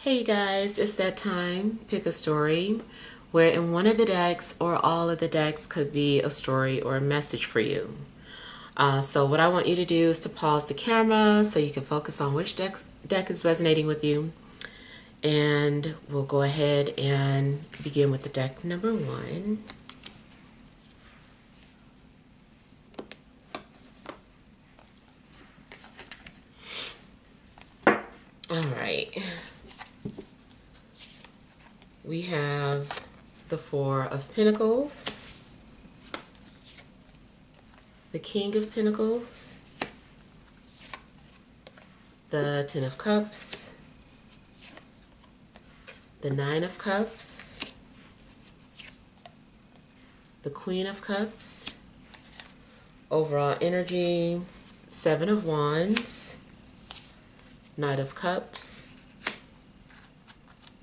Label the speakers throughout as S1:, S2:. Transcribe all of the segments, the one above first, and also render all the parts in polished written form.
S1: Hey guys, it's that time. Pick a story where in one of the decks or all of the decks could be a story or a message for you. So what I want you to do is to pause the camera so you can focus on which deck is resonating with you. And we'll go ahead and begin with the deck number one. All right. We have the Four of Pentacles, the King of Pentacles, the Ten of Cups, the Nine of Cups, the Queen of Cups, overall energy, Seven of Wands, Knight of Cups,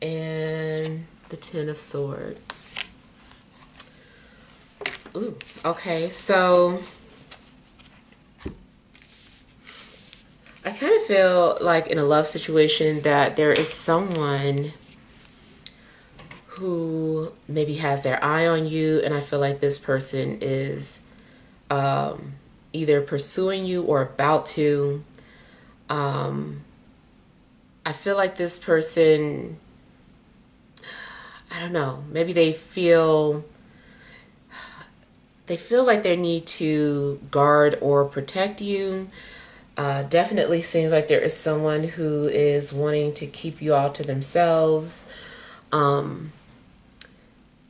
S1: and the Ten of Swords. Ooh, okay, so I kind of feel like in a love situation that there is someone who maybe has their eye on you, and I feel like this person is either pursuing you or about to. I feel like this person, I don't know, maybe they feel like they need to guard or protect you. Definitely seems like there is someone who is wanting to keep you all to themselves. Now,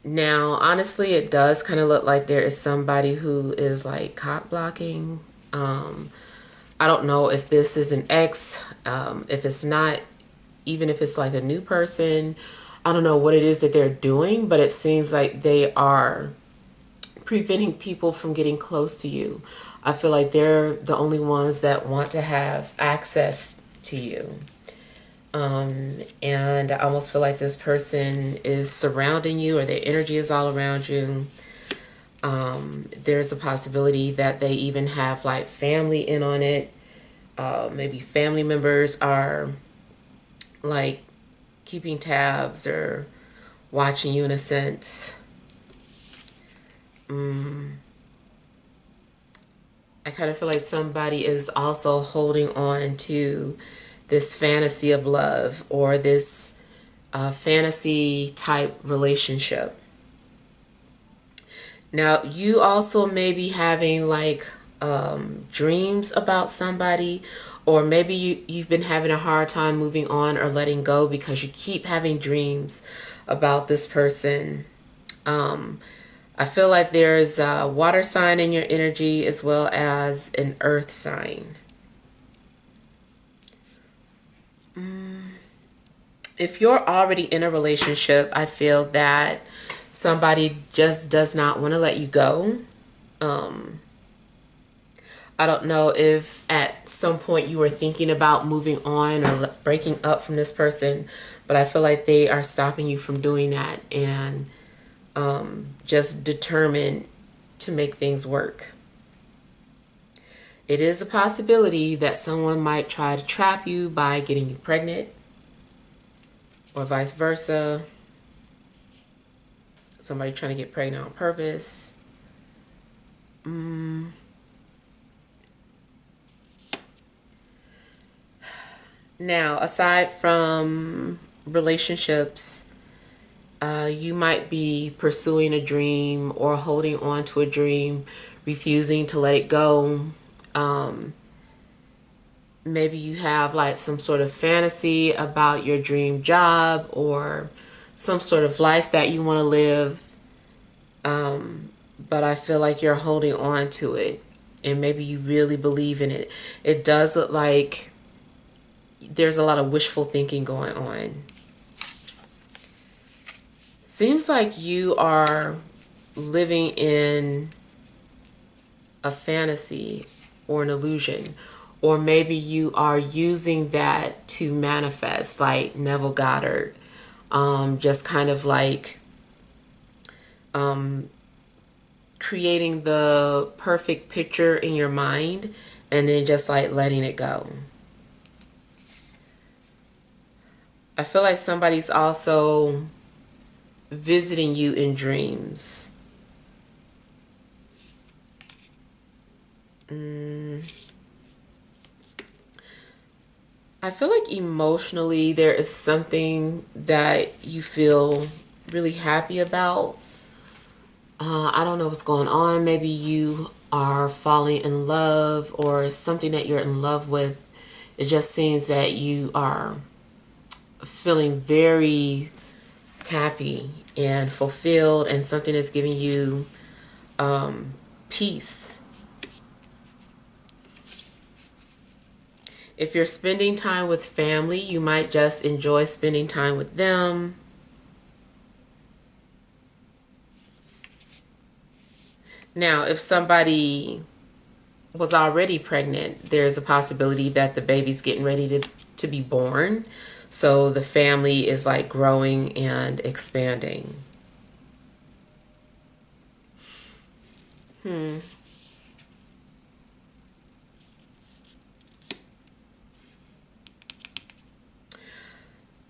S1: honestly, it does kind of look like there is somebody who is like cock blocking. I don't know if this is an ex, if it's not, even if it's like a new person. I don't know what it is that they're doing, but it seems like they are preventing people from getting close to you. I feel like they're the only ones that want to have access to you. And I almost feel like this person is surrounding you, or their energy is all around you. There's a possibility that they even have like family in on it. Maybe family members are like keeping tabs or watching you in a sense. I kind of feel like somebody is also holding on to this fantasy of love or this fantasy type relationship. Now, you also may be having like dreams about somebody, or maybe you've been having a hard time moving on or letting go because you keep having dreams about this person. I feel like there's a water sign in your energy as well as an earth sign. If you're already in a relationship, I feel that somebody just does not want to let you go. I don't know if at some point you were thinking about moving on or breaking up from this person, but I feel like they are stopping you from doing that and just determined to make things work. It is a possibility that someone might try to trap you by getting you pregnant, or vice versa. Somebody trying to get pregnant on purpose. Now, aside from relationships, you might be pursuing a dream or holding on to a dream, refusing to let it go. Maybe you have like some sort of fantasy about your dream job or some sort of life that you want to live. But I feel like you're holding on to it, and maybe you really believe in it. It does look like there's a lot of wishful thinking going on. Seems like you are living in a fantasy or an illusion, or maybe you are using that to manifest, like Neville Goddard, just kind of like creating the perfect picture in your mind and then just like letting it go. I feel like somebody's also visiting you in dreams. I feel like emotionally there is something that you feel really happy about. I don't know what's going on. Maybe you are falling in love or something that you're in love with. It just seems that you are feeling very happy and fulfilled, and something is giving you peace. If you're spending time with family, you might just enjoy spending time with them. Now, if somebody was already pregnant, there's a possibility that the baby's getting ready to be born. So the family is like growing and expanding.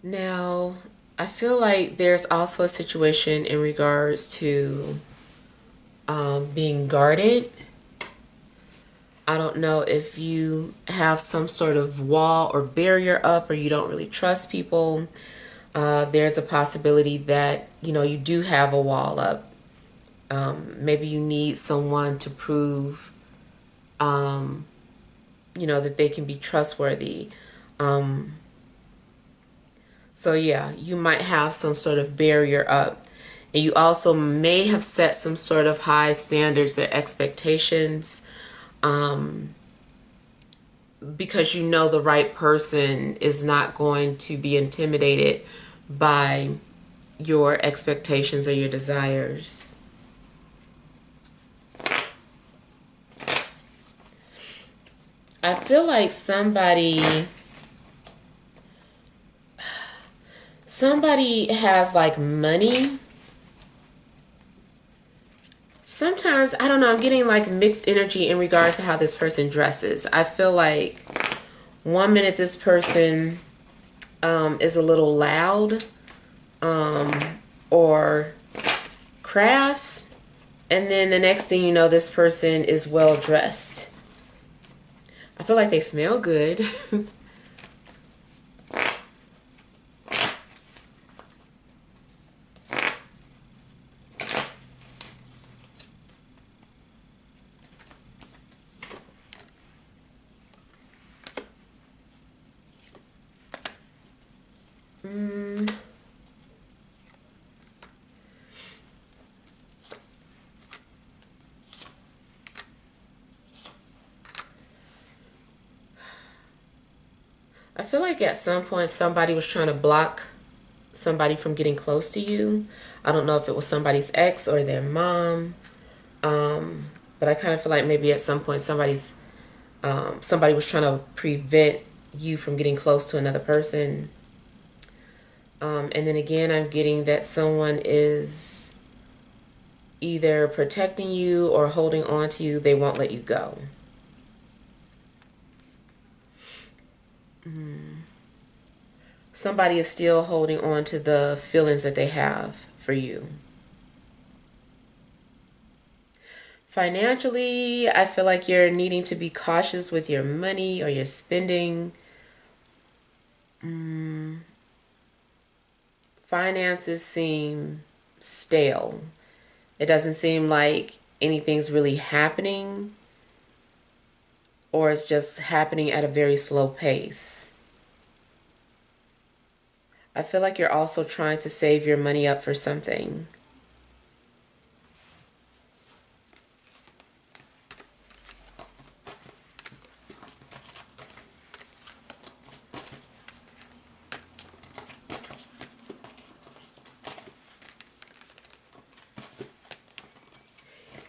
S1: Now, I feel like there's also a situation in regards to being guarded. I don't know if you have some sort of wall or barrier up, or you don't really trust people. There's a possibility that, you do have a wall up. Maybe you need someone to prove, that they can be trustworthy. So yeah, you might have some sort of barrier up. And you also may have set some sort of high standards or expectations, because you know the right person is not going to be intimidated by your expectations or your desires. I feel like somebody has like money. Sometimes, I don't know, I'm getting like mixed energy in regards to how this person dresses. I feel like one minute this person is a little loud, or crass, and then the next thing you know, this person is well dressed. I feel like they smell good. I feel like at some point somebody was trying to block somebody from getting close to you. I don't know if it was somebody's ex or their mom, but I kind of feel like maybe at some point somebody was trying to prevent you from getting close to another person. And then again, I'm getting that someone is either protecting you or holding on to you. They won't let you go. Somebody is still holding on to the feelings that they have for you. Financially, I feel like you're needing to be cautious with your money or your spending. Finances seem stale. It doesn't seem like anything's really happening, or it's just happening at a very slow pace. I feel like you're also trying to save your money up for something.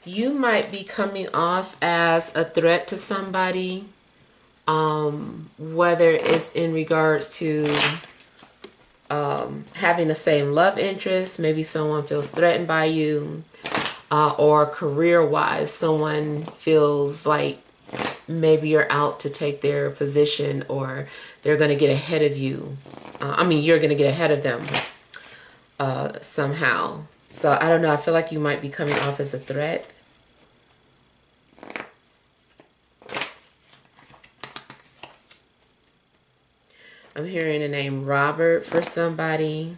S1: You might be coming off as a threat to somebody, whether it's in regards to having the same love interest. Maybe someone feels threatened by you, or career-wise, someone feels like maybe you're out to take their position, or they're going to get ahead of you. I mean, you're going to get ahead of them somehow. So I don't know. I feel like you might be coming off as a threat. I'm hearing the name Robert for somebody.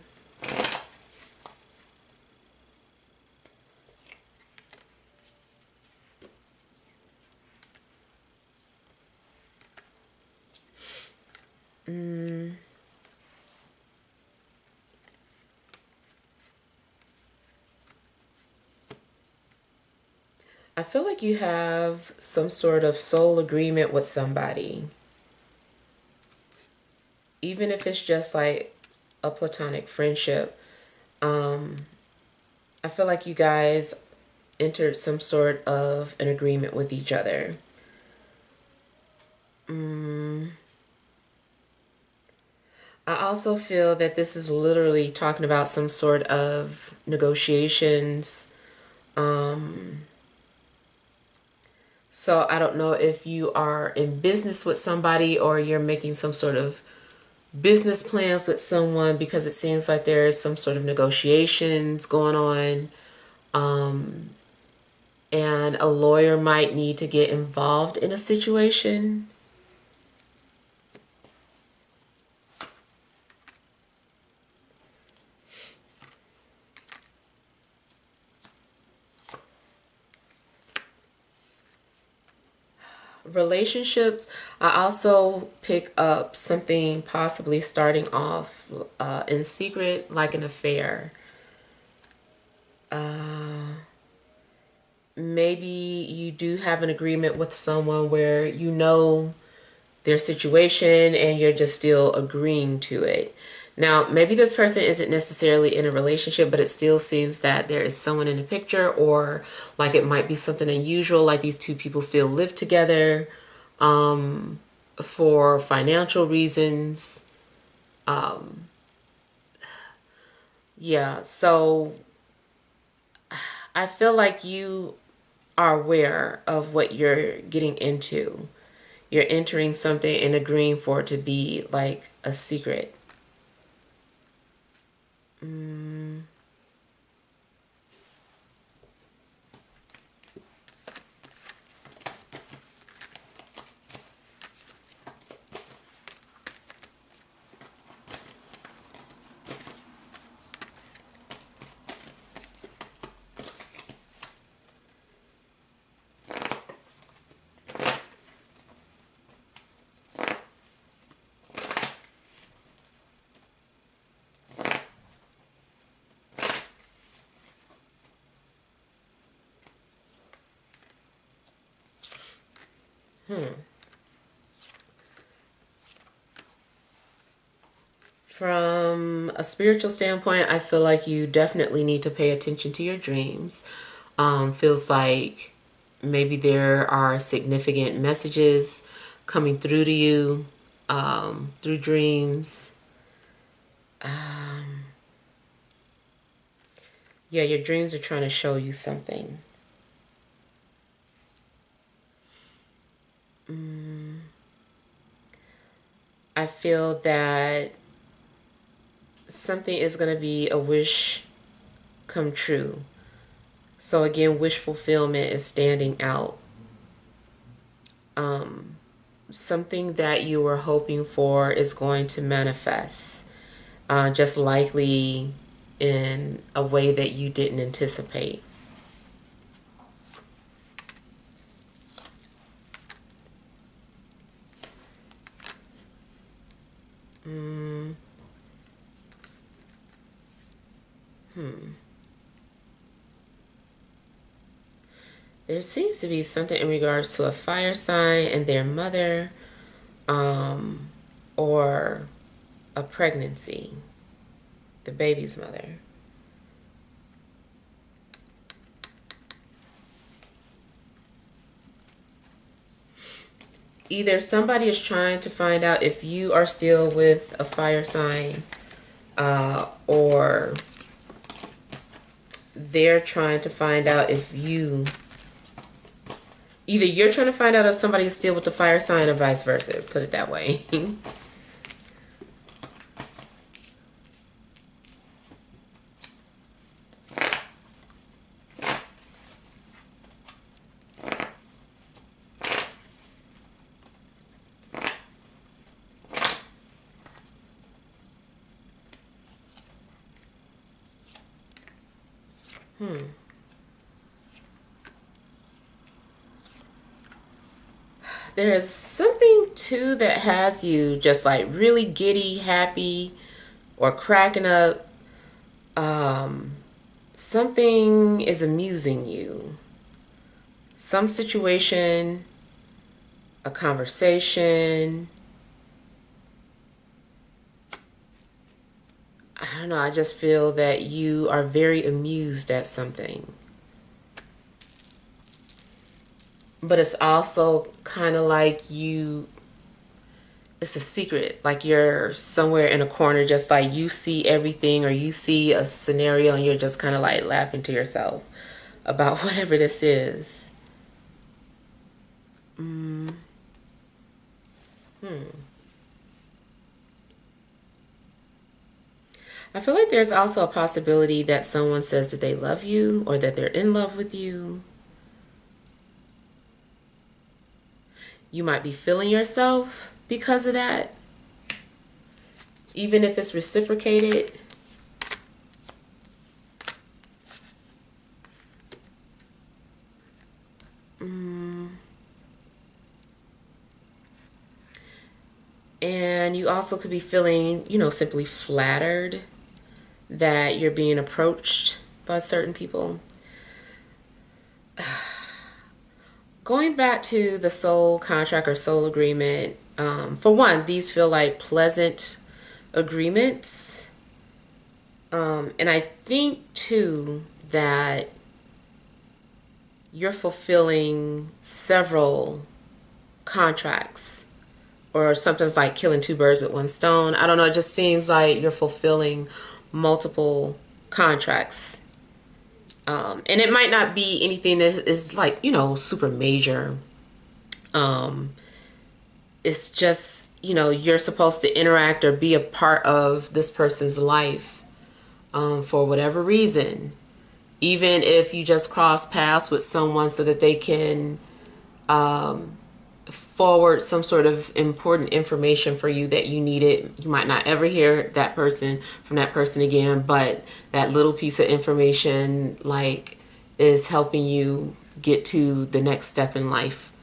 S1: I feel like you have some sort of soul agreement with somebody. Even if it's just like a platonic friendship. I feel like you guys entered some sort of an agreement with each other. I also feel that this is literally talking about some sort of negotiations. So I don't know if you are in business with somebody, or you're making some sort of business plans with someone, because it seems like there is some sort of negotiations going on. And a lawyer might need to get involved in a situation. Relationships, I also pick up something possibly starting off in secret, like an affair. Maybe you do have an agreement with someone where you know their situation and you're just still agreeing to it. Now, maybe this person isn't necessarily in a relationship, but it still seems that there is someone in the picture, or like it might be something unusual, like these two people still live together for financial reasons. Yeah, so I feel like you are aware of what you're getting into. You're entering something and agreeing for it to be like a secret. From a spiritual standpoint, I feel like you definitely need to pay attention to your dreams. Feels like maybe there are significant messages coming through to you through dreams. Yeah, your dreams are trying to show you something. I feel that something is going to be a wish come true. So again, wish fulfillment is standing out. Something that you were hoping for is going to manifest, just likely in a way that you didn't anticipate. There seems to be something in regards to a fire sign and their mother, or a pregnancy, the baby's mother. Either somebody is trying to find out if you are still with a fire sign, or they're trying to find out if you Either you're trying to find out if somebody is still with the fire sign or vice versa. Put it that way. There is something too that has you just like really giddy, happy, or cracking up. Something is amusing you. Some situation, a conversation. I don't know. I just feel that you are very amused at something. But it's also kind of like it's a secret. Like you're somewhere in a corner, just like you see everything, or you see a scenario and you're just kind of like laughing to yourself about whatever this is. Mm. Hmm. I feel like there's also a possibility that someone says that they love you or that they're in love with you. You might be feeling yourself because of that, even if it's reciprocated. Mm. And you also could be feeling, simply flattered that you're being approached by certain people. Going back to the soul contract or soul agreement, for one, these feel like pleasant agreements. And I think too that you're fulfilling several contracts, or sometimes like killing two birds with one stone. I don't know. It just seems like you're fulfilling multiple contracts. And it might not be anything that is like, super major. It's just, you're supposed to interact or be a part of this person's life for whatever reason. Even if you just cross paths with someone so that they can forward some sort of important information for you that you needed. You might not ever hear that person from that person again, but that little piece of information like is helping you get to the next step in life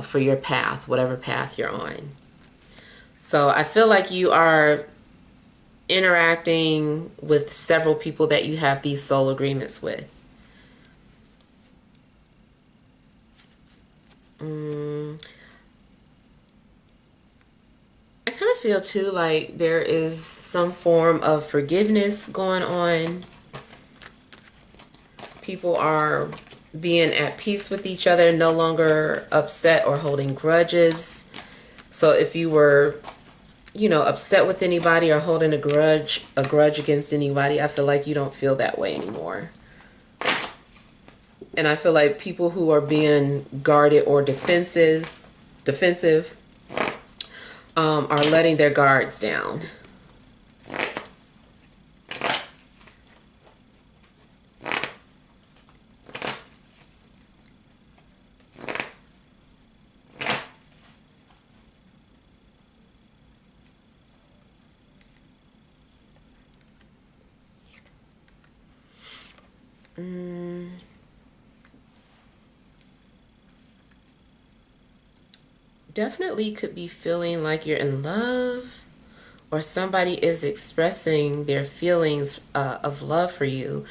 S1: for your path, whatever path you're on. So I feel like you are interacting with several people that you have these soul agreements with. I kind of feel too like there is some form of forgiveness going on. People are being at peace with each other, no longer upset or holding grudges. So if you were, upset with anybody or holding a grudge against anybody, I feel like you don't feel that way anymore. And I feel like people who are being guarded or defensive, are letting their guards down. Definitely could be feeling like you're in love, or somebody is expressing their feelings of love for you,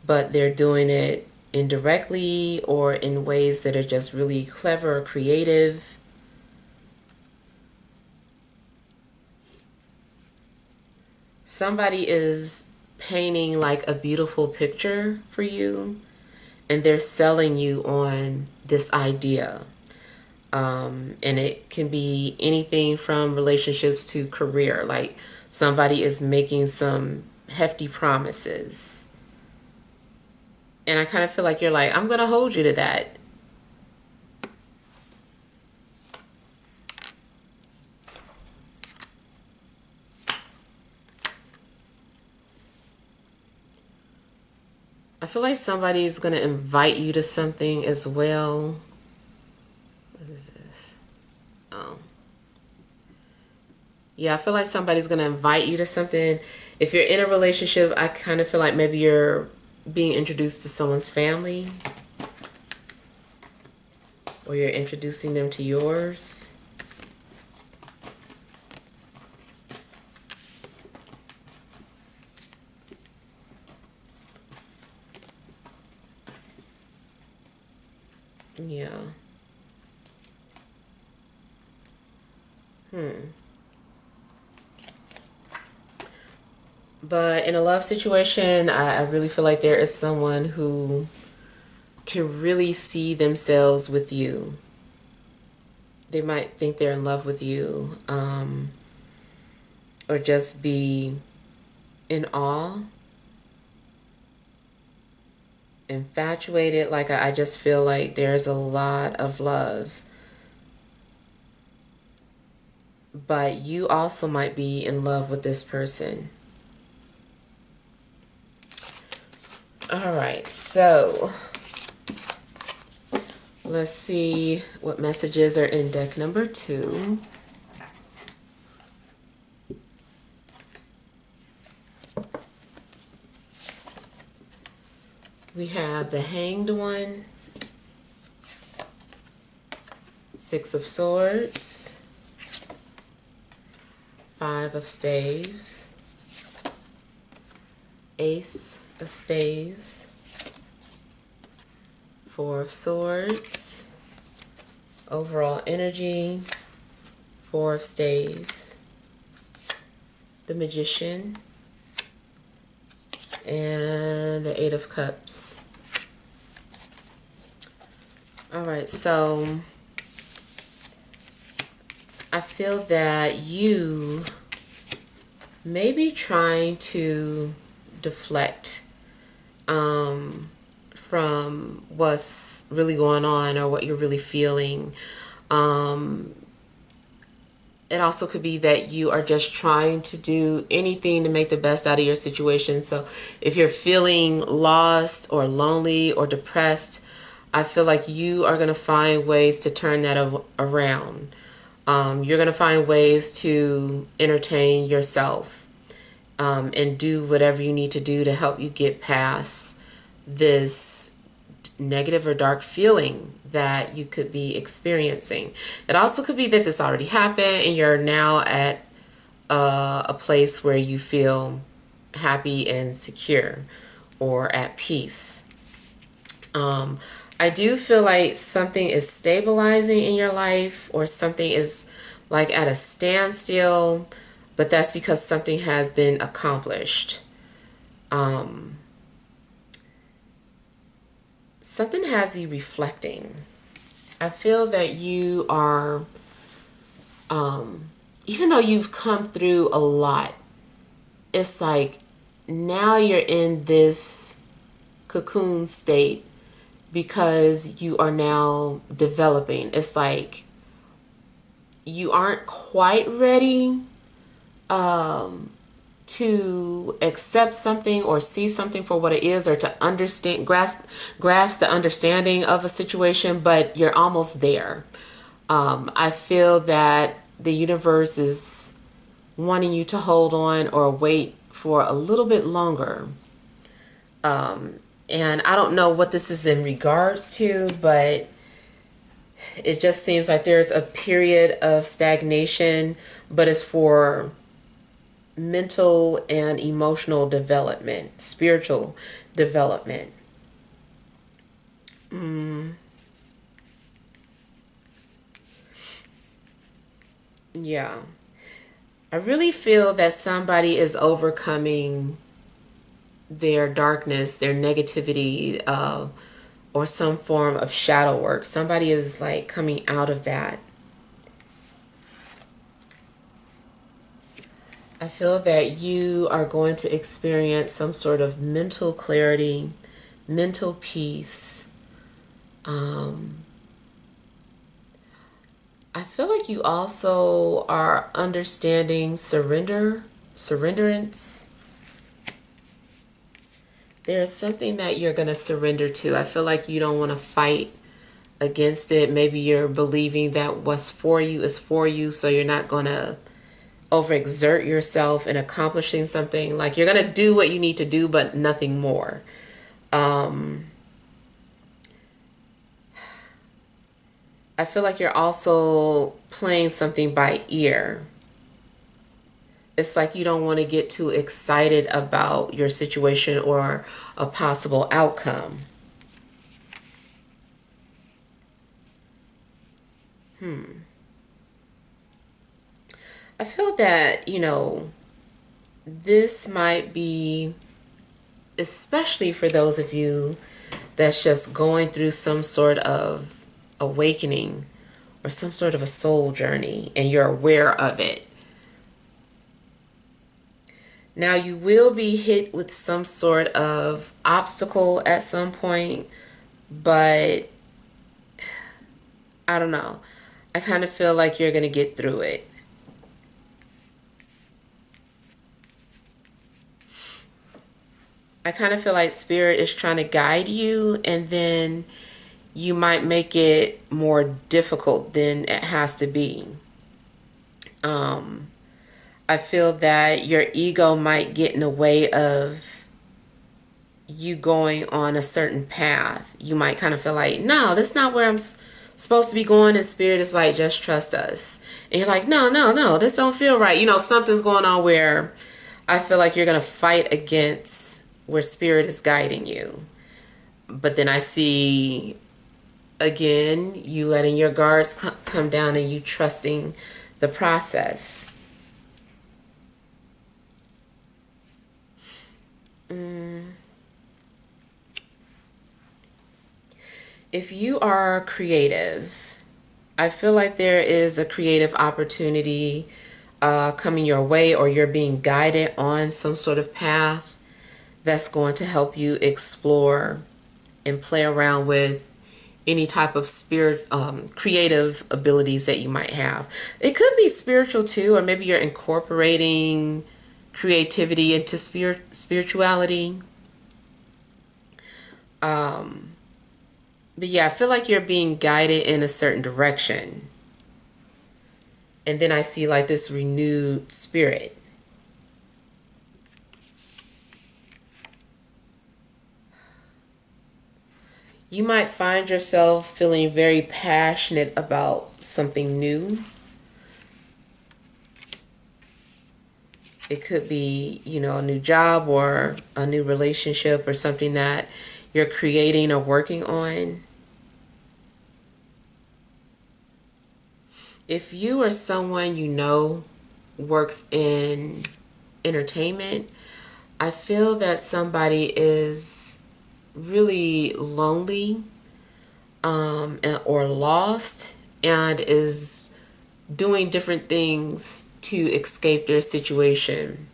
S1: but they're doing it indirectly or in ways that are just really clever or creative. Somebody is painting like a beautiful picture for you, and they're selling you on this idea. And it can be anything from relationships to career. Like somebody is making some hefty promises. And I kind of feel like you're like, I'm going to hold you to that. feel like somebody's going to invite you to something as well. What is this? Oh. Yeah, I feel like somebody's going to invite you to something. If you're in a relationship, I kind of feel like maybe you're being introduced to someone's family, or you're introducing them to yours. Yeah. But in a love situation, I really feel like there is someone who can really see themselves with you. They might think they're in love with you, or just be in awe, infatuated. Like, I just feel like there's a lot of love. But you also might be in love with this person. All right, so let's see what messages are in deck number 2. We have the Hanged One, 6 of Swords, 5 of Staves, Ace of Staves, 4 of Swords, overall energy, 4 of Staves, the Magician, and the 8 of Cups. All right, so I feel that you may be trying to deflect from what's really going on or what you're really feeling. It also could be that you are just trying to do anything to make the best out of your situation. So if you're feeling lost or lonely or depressed, I feel like you are going to find ways to turn that around. You're going to find ways to entertain yourself, and do whatever you need to do to help you get past this negative or dark feeling that you could be experiencing. It also could be that this already happened and you're now at a place where you feel happy and secure or at peace. I do feel like something is stabilizing in your life, or something is like at a standstill, but that's because something has been accomplished. Something has you reflecting. I feel that you are, even though you've come through a lot, it's like now you're in this cocoon state because you are now developing. It's like you aren't quite ready to accept something or see something for what it is, or to understand, grasp the understanding of a situation, but you're almost there. I feel that the universe is wanting you to hold on or wait for a little bit longer. And I don't know what this is in regards to, but it just seems like there's a period of stagnation, but it's for mental and emotional development, spiritual development. Yeah. I really feel that somebody is overcoming their darkness, their negativity, or some form of shadow work. Somebody is like coming out of that. I feel that you are going to experience some sort of mental clarity, mental peace. I feel like you also are understanding surrenderance. There's something that you're going to surrender to. I feel like you don't want to fight against it. Maybe you're believing that what's for you is for you, so you're not going to overexert yourself in accomplishing something. Like you're going to do what you need to do, but nothing more. I feel like you're also playing something by ear. It's like you don't want to get too excited about your situation or a possible outcome. I feel that, this might be, especially for those of you that's just going through some sort of awakening or some sort of a soul journey and you're aware of it. Now, you will be hit with some sort of obstacle at some point, but I don't know. I kind of feel like you're going to get through it. I kind of feel like Spirit is trying to guide you, and then you might make it more difficult than it has to be. Um, I feel that your ego might get in the way of you going on a certain path. You might kind of feel like, no, that's not where I'm supposed to be going. And Spirit is like, just trust us. And you're like, no, no, no, this don't feel right. Something's going on where I feel like you're going to fight against where Spirit is guiding you. But then I see, again, you letting your guards come down and you trusting the process. If you are creative, I feel like there is a creative opportunity coming your way, or you're being guided on some sort of path that's going to help you explore and play around with any type of creative abilities that you might have. It could be spiritual too, or maybe you're incorporating creativity into spirituality. But yeah, I feel like you're being guided in a certain direction. And then I see like this renewed spirit. You might find yourself feeling very passionate about something new. It could be, a new job or a new relationship or something that you're creating or working on. If you or someone works in entertainment, I feel that somebody is really lonely or lost and is doing different things to escape their situation.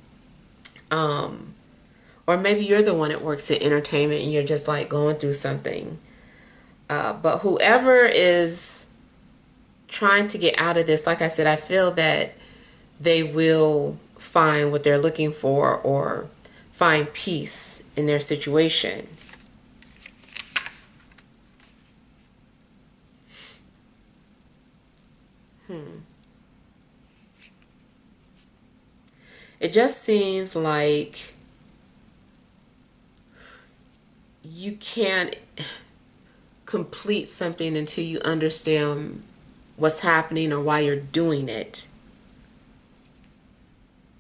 S1: Or maybe you're the one that works in entertainment and you're just like going through something. But whoever is trying to get out of this, like I said, I feel that they will find what they're looking for or find peace in their situation. It just seems like you can't complete something until you understand what's happening or why you're doing it.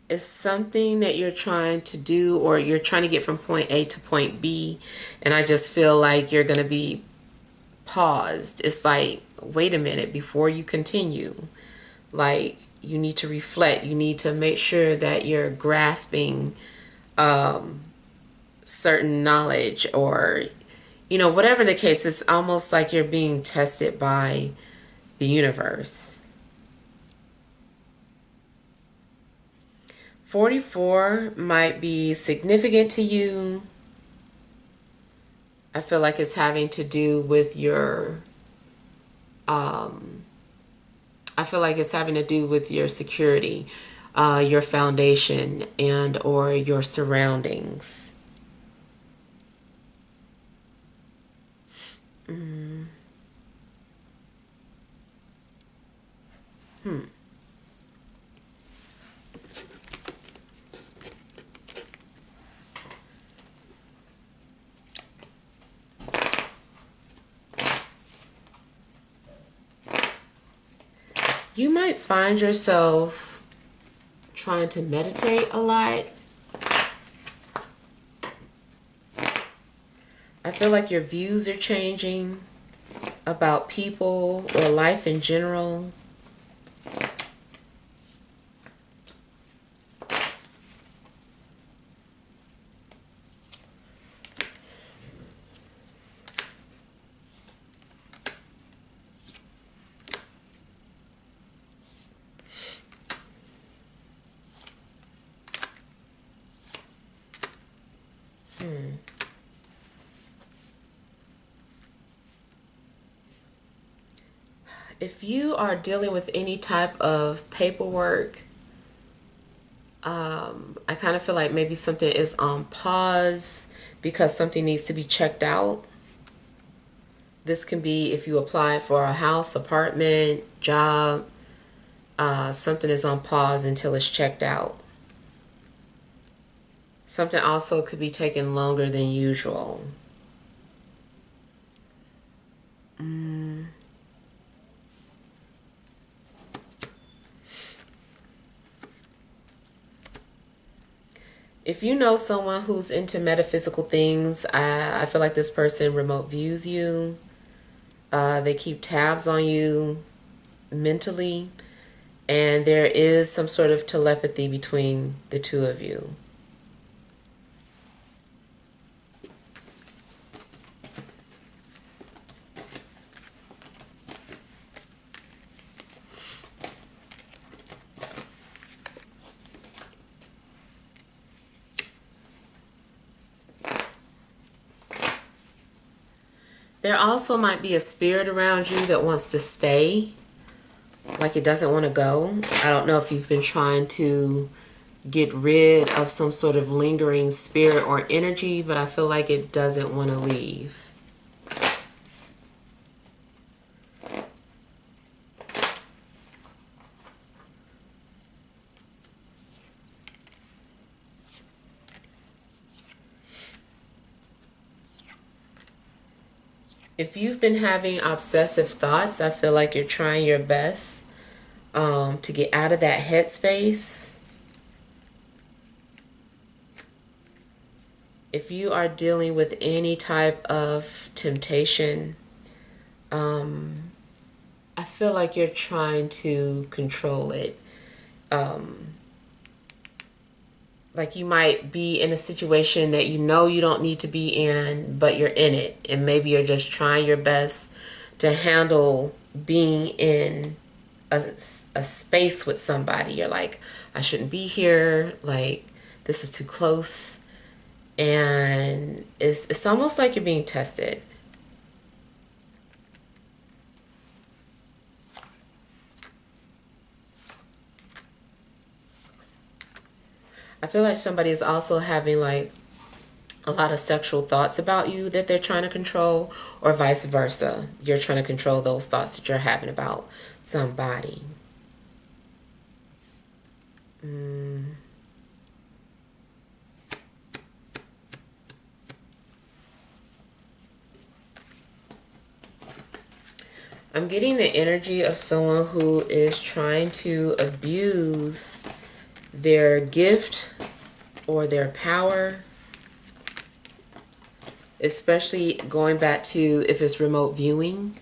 S1: It's something that you're trying to do, or you're trying to get from point A to point B, and I just feel like you're going to be paused. It's like, wait a minute, before you continue. Like, you need to reflect. You need to make sure that you're grasping certain knowledge, or whatever the case. It's almost like you're being tested by the universe. 44 might be significant to you. I feel like it's having to do with I feel like it's having to do with your security, your foundation, and or your surroundings. Mm. You might find yourself trying to meditate a lot. I feel like your views are changing about people or life in general. If you are dealing with any type of paperwork, I kind of feel like maybe something is on pause because something needs to be checked out. This can be if you apply for a house, apartment, job, something is on pause until it's checked out. Something also could be taking longer than usual. If you know someone who's into metaphysical things, I feel like this person remote views you. They keep tabs on you mentally, and there is some sort of telepathy between the two of you. There also might be a spirit around you that wants to stay, like it doesn't want to go. I don't know if you've been trying to get rid of some sort of lingering spirit or energy, but I feel like it doesn't want to leave. If you've been having obsessive thoughts, I feel like you're trying your best to get out of that headspace. If you are dealing with any type of temptation, I feel like you're trying to control it. Like you might be in a situation that you know you don't need to be in, but you're in it. And maybe you're just trying your best to handle being in a space with somebody. You're like, I shouldn't be here. Like, this is too close. And it's almost like you're being tested. I feel like somebody is also having like a lot of sexual thoughts about you that they're trying to control, or vice versa. You're trying to control those thoughts that you're having about somebody. I'm getting the energy of someone who is trying to abuse their gift or their power, especially going back to if it's remote viewing.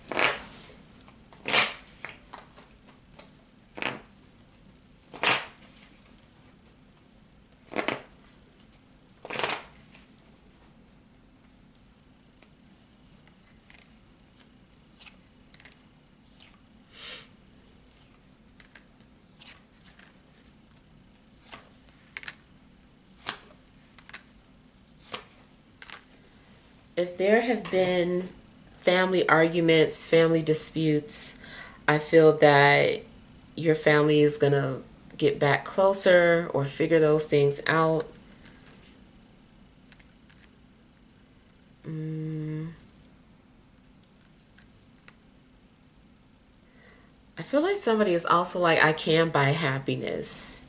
S1: If there have been family arguments, family disputes, I feel that your family is going to get back closer or figure those things out. feel like somebody is also like, I can buy happiness.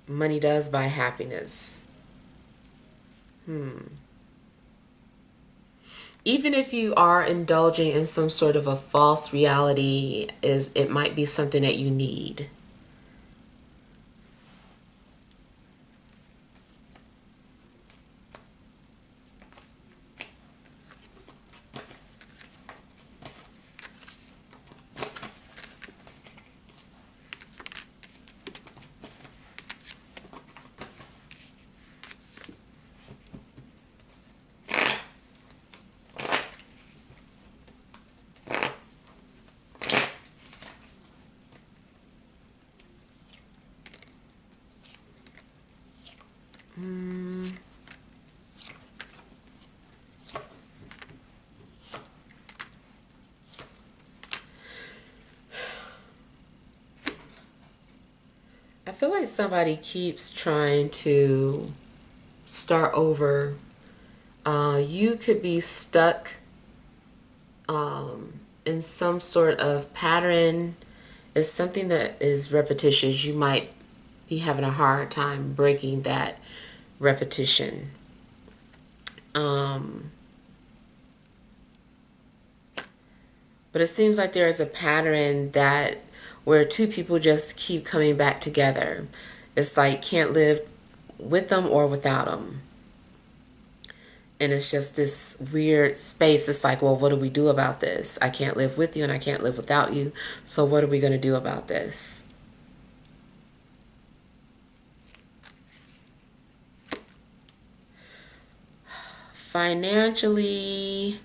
S1: Money does buy happiness. Even if you are indulging in some sort of a false reality, is it might be something that you need. I feel like somebody keeps trying to start over. You could be stuck in some sort of pattern. It's something that is repetitious. You might be having a hard time breaking that repetition. Um, but it seems like there is a pattern that where two people just keep coming back together. It's like can't live with them or without them. And it's just this weird space. It's like, well, what do we do about this? I can't live with you and I can't live without you. So what are we going to do about this? Financially,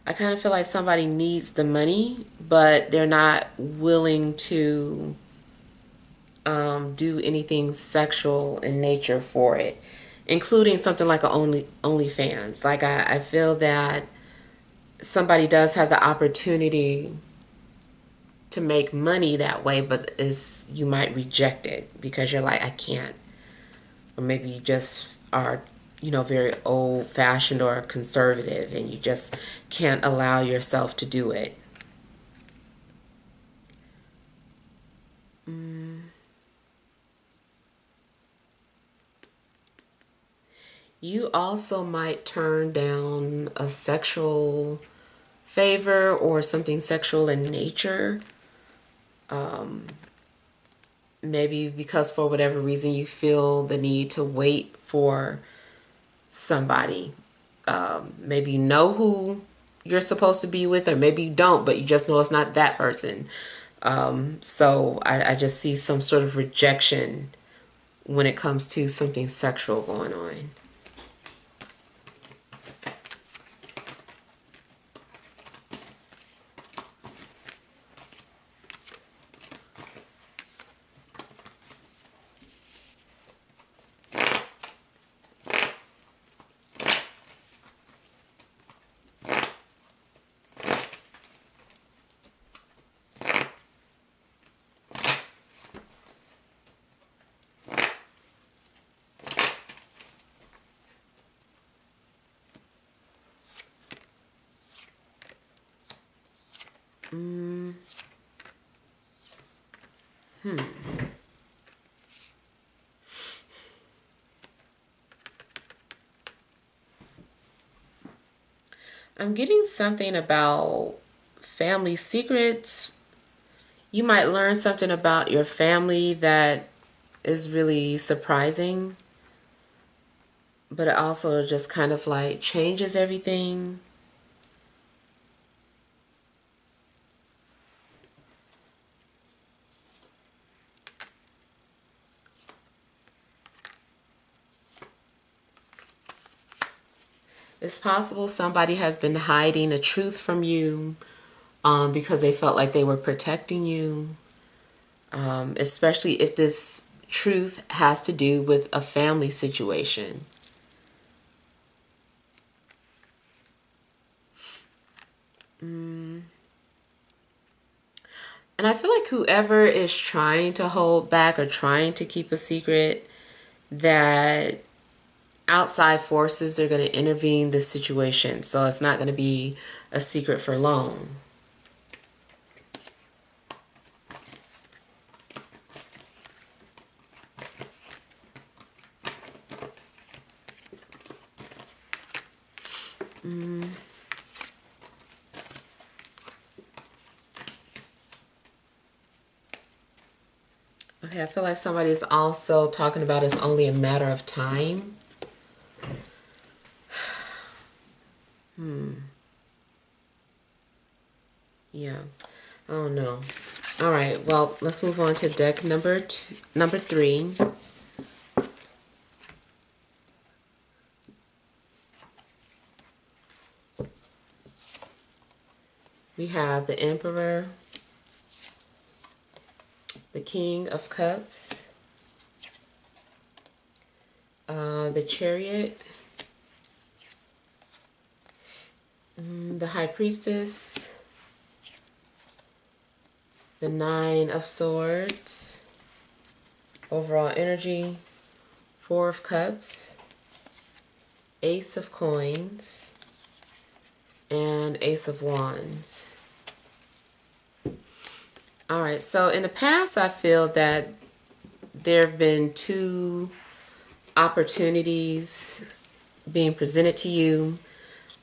S1: I kind of feel like somebody needs the money, but they're not willing to do anything sexual in nature for it, including something like a OnlyFans. Like I feel that somebody does have the opportunity to make money that way, but is you might reject it because you're like, I can't. Or maybe you just are, very old fashioned or conservative and you just can't allow yourself to do it. You also might turn down a sexual favor or something sexual in nature. Maybe because for whatever reason you feel the need to wait for somebody. Maybe you know who you're supposed to be with, or maybe you don't, but you just know it's not that person. So I just see some sort of rejection when it comes to something sexual going on. I'm getting something about family secrets. You might learn something about your family that is really surprising, but it also just kind of like changes everything. It's possible somebody has been hiding the truth from you because they felt like they were protecting you, especially if this truth has to do with a family situation. And I feel like whoever is trying to hold back or trying to keep a secret, that outside forces are going to intervene the situation. So it's not going to be a secret for long. Okay, I feel like somebody is also talking about it's only a matter of time. Yeah, I don't know. All right, well, let's move on to deck number 3. We have the Emperor, the King of Cups, the Chariot, the High Priestess, the Nine of Swords, overall energy, Four of Cups, Ace of Coins, and Ace of Wands. All right, so in the past, I feel that there have been 2 opportunities being presented to you,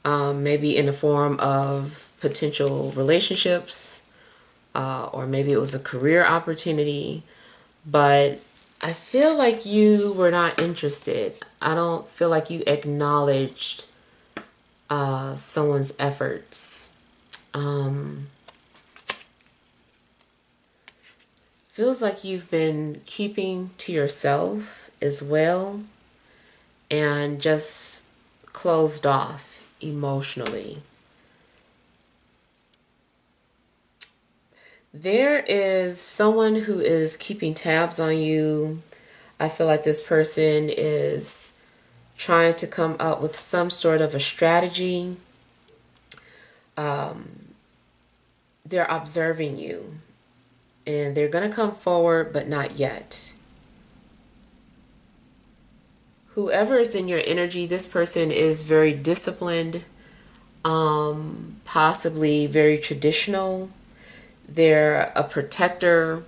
S1: maybe in the form of potential relationships, or maybe it was a career opportunity, but I feel like you were not interested. I don't feel like you acknowledged someone's efforts. Feels like you've been keeping to yourself as well and just closed off emotionally. There is someone who is keeping tabs on you. I feel like this person is trying to come up with some sort of a strategy. They're observing you and they're going to come forward, but not yet. Whoever is in your energy, this person is very disciplined, possibly very traditional. They're a protector.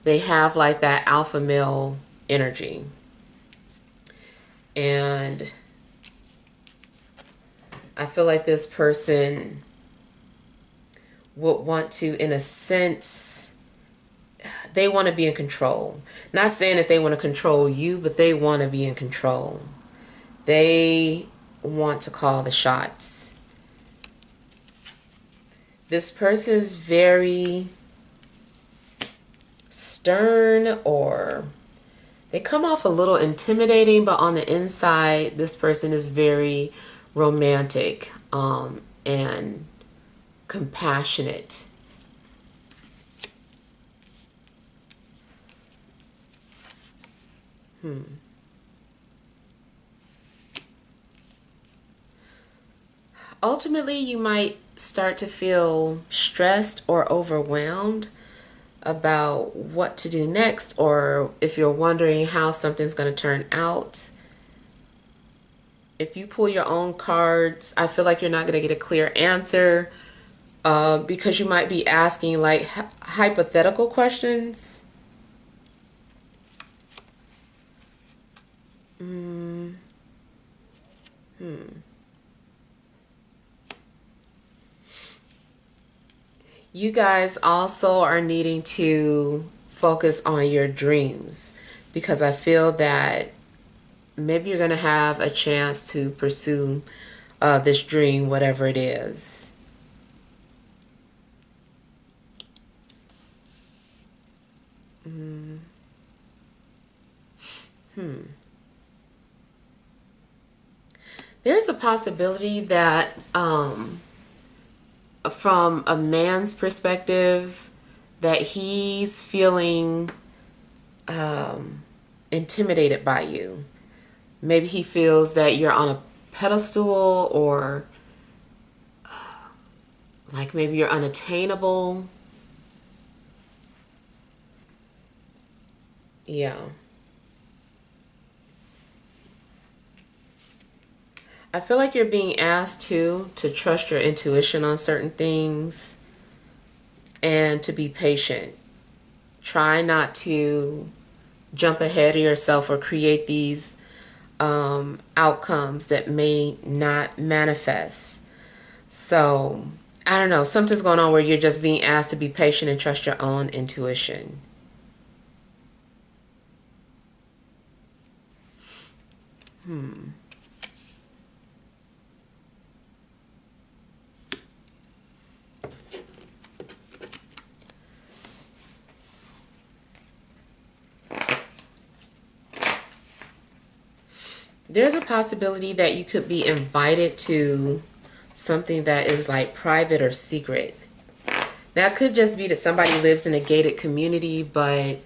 S1: They have like that alpha male energy. And I feel like this person would want to, in a sense, they want to be in control. Not saying that they want to control you, but they want to be in control. They want to call the shots. This person is very stern, or they come off a little intimidating, but on the inside, this person is very romantic and compassionate. Ultimately, you might start to feel stressed or overwhelmed about what to do next, or if you're wondering how something's going to turn out. If you pull your own cards, I feel like you're not going to get a clear answer because you might be asking like hypothetical questions. You guys also are needing to focus on your dreams, because I feel that maybe you're going to have a chance to pursue this dream, whatever it is. There's a possibility that from a man's perspective, that he's feeling intimidated by you. Maybe he feels that you're on a pedestal, or like maybe you're unattainable. Yeah. I feel like you're being asked to trust your intuition on certain things and to be patient. Try not to jump ahead of yourself or create these outcomes that may not manifest. So, I don't know, something's going on where you're just being asked to be patient and trust your own intuition. There's a possibility that you could be invited to something that is like private or secret. Now, it could just be that somebody lives in a gated community, but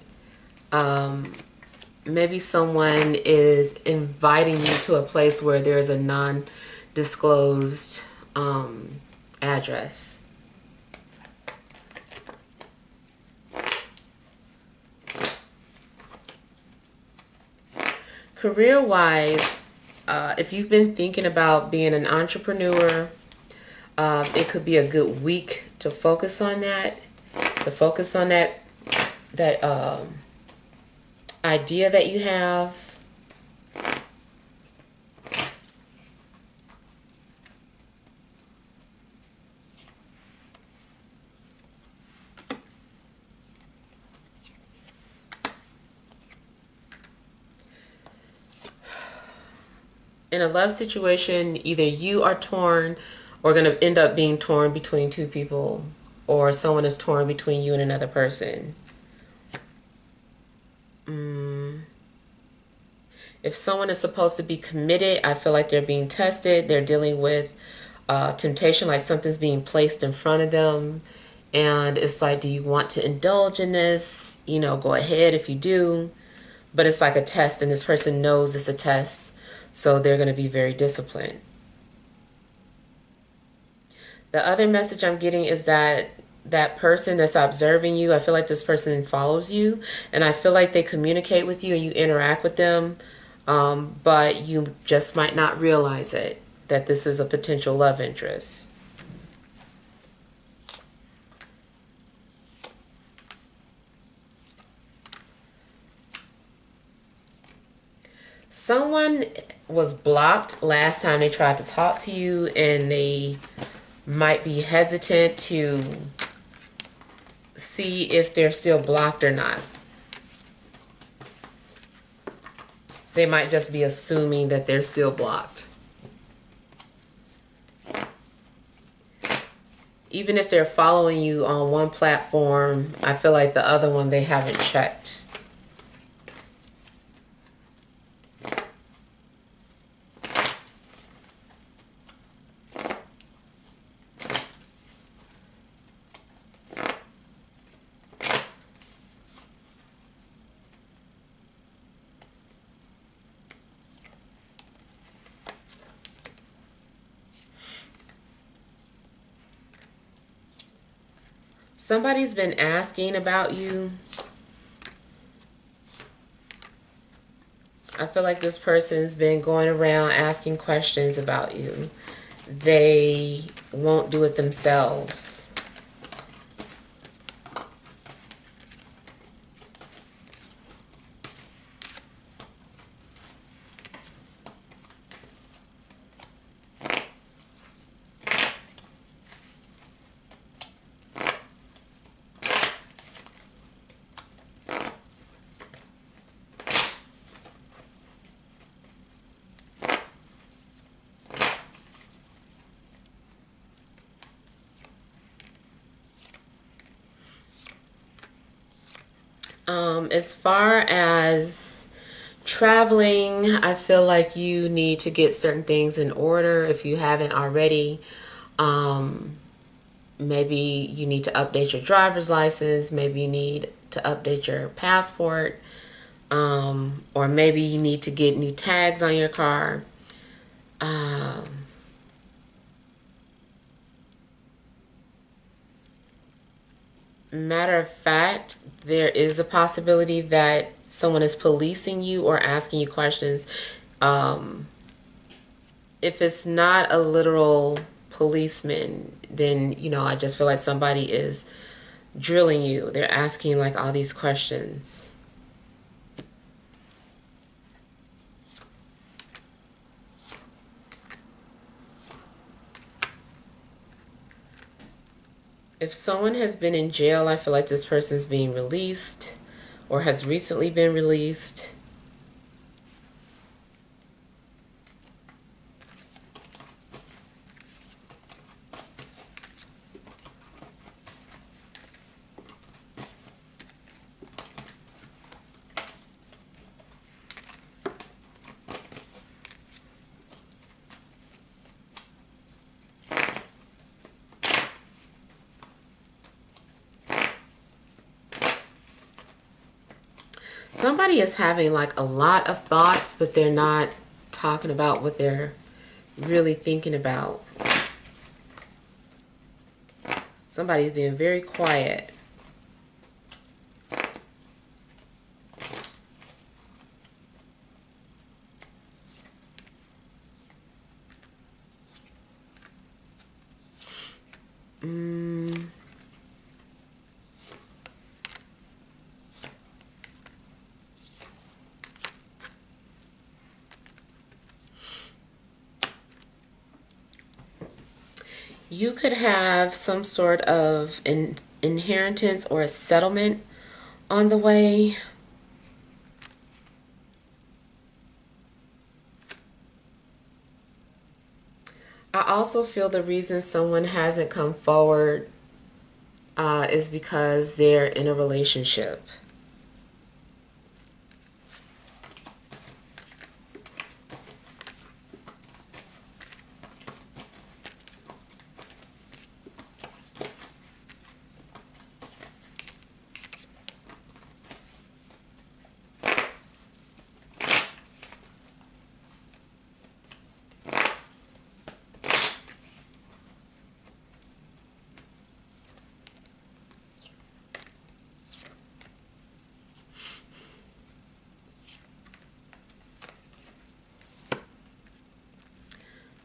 S1: maybe someone is inviting you to a place where there's a non-disclosed address. Career-wise, if you've been thinking about being an entrepreneur, it could be a good week to focus on that. To focus on that idea that you have. In a love situation, either you are torn or going to end up being torn between two people, or someone is torn between you and another person. If someone is supposed to be committed, I feel like they're being tested. They're dealing with temptation, like something's being placed in front of them. And it's like, do you want to indulge in this? You know, go ahead if you do. But it's like a test, and this person knows it's a test. So they're going to be very disciplined. The other message I'm getting is that that person that's observing you, I feel like this person follows you, and I feel like they communicate with you and you interact with them, but you just might not realize it, that this is a potential love interest. Someone was blocked last time they tried to talk to you, and they might be hesitant to see if they're still blocked or not. They might just be assuming that they're still blocked. Even if they're following you on one platform, I feel like the other one they haven't checked. Somebody's been asking about you. I feel like this person's been going around asking questions about you. They won't do it themselves. As far as traveling, I feel like you need to get certain things in order if you haven't already. Maybe you need to update your driver's license. Maybe you need to update your passport. Or maybe you need to get new tags on your car. Matter of fact, there is a possibility that someone is policing you or asking you questions. If it's not a literal policeman, then, you know, I just feel like somebody is drilling you. They're asking like all these questions. If someone has been in jail, I feel like this person is being released or has recently been released. Somebody is having like a lot of thoughts, but they're not talking about what they're really thinking about. Somebody's being very quiet. You could have some sort of an inheritance or a settlement on the way. I also feel the reason someone hasn't come forward is because they're in a relationship.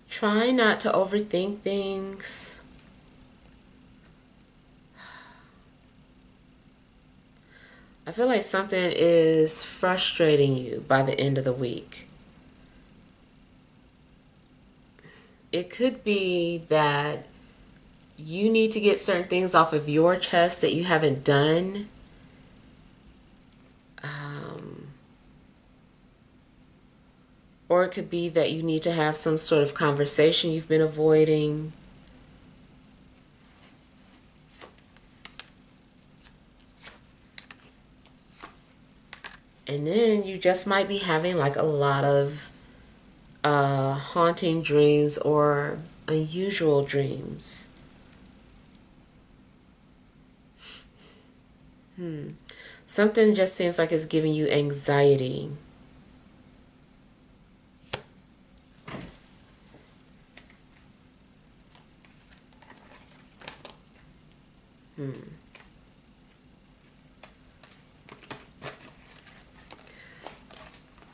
S1: Try not to overthink things. I feel like something is frustrating you by the end of the week. It could be that you need to get certain things off of your chest that you haven't done. Or it could be that you need to have some sort of conversation you've been avoiding. And then you just might be having like a lot of haunting dreams or unusual dreams. Something just seems like it's giving you anxiety.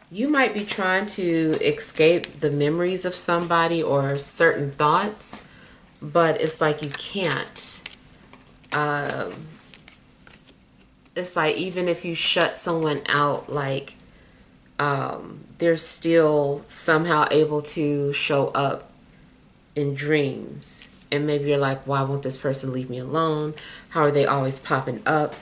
S1: You might be trying to escape the memories of somebody or certain thoughts, but it's like you can't. It's like even if you shut someone out, like they're still somehow able to show up in dreams. And maybe you're like, why won't this person leave me alone? How are they always popping up?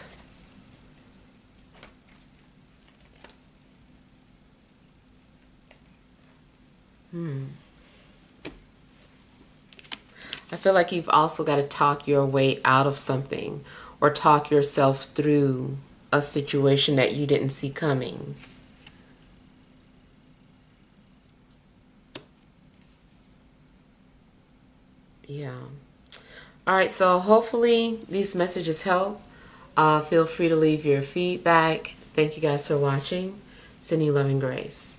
S1: I feel like you've also got to talk your way out of something or talk yourself through a situation that you didn't see coming. Yeah. All right, so hopefully these messages help. Feel free to leave your feedback. Thank you guys for watching. Sending you love and grace.